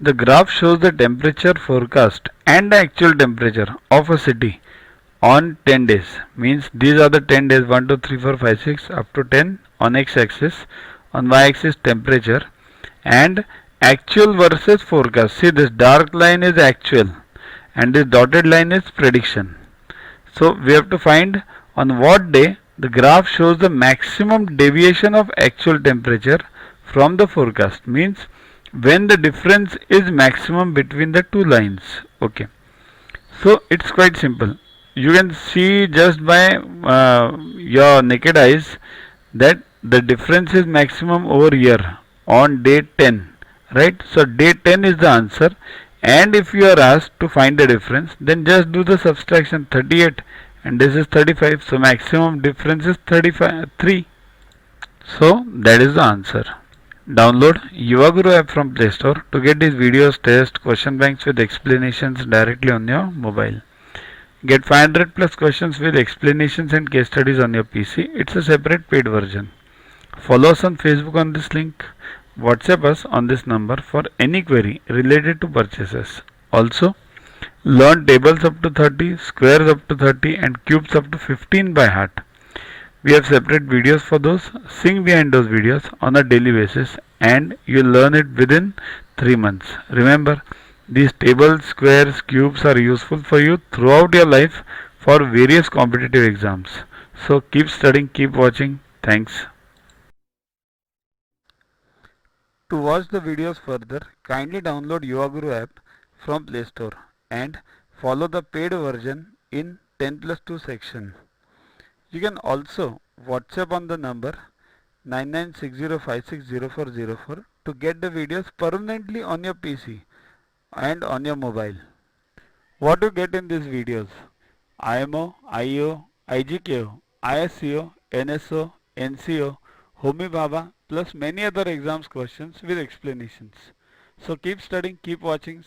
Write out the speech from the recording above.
The graph shows the temperature forecast and the actual temperature of a city on 10 days. Means these are the 10 days 1, 2, 3, 4, 5, 6 up to 10 on x axis. On y axis temperature and actual versus forecast. See, this dark line is actual and this dotted line is prediction. So we have to find on what day the graph shows the maximum deviation of actual temperature from the forecast. Means when the difference is maximum between the two lines. Okay. So it's quite simple. You can see just by your naked eyes that the difference is maximum over here on day 10, right? So day 10 is the answer, and if you are asked to find the difference, then just do the subtraction. 38 and this is 35, so maximum difference is 3. So that is the answer. Download Yuvaguru app from Play Store to get these videos, tests, question banks with explanations directly on your mobile. Get 500 plus questions with explanations and case studies on your PC. It's a separate paid version. Follow us on Facebook on this link. WhatsApp us on this number for any query related to purchases. Also, learn tables up to 30, squares up to 30 and cubes up to 15 by heart. We have separate videos for those. Sing behind those videos on a daily basis and you'll learn it within 3 months. Remember, these tables, squares, cubes are useful for you throughout your life for various competitive exams. So keep studying, keep watching. Thanks. To watch the videos further, kindly download Yuvaguru app from Play Store and follow the paid version in 10+2 section. You can also WhatsApp on the number 9960560404 to get the videos permanently on your PC and on your mobile. What you get in these videos? IMO, IO, IGKO, ISCO, NSO, NCO, Homi Bhabha plus many other exams questions with explanations. So keep studying, keep watching.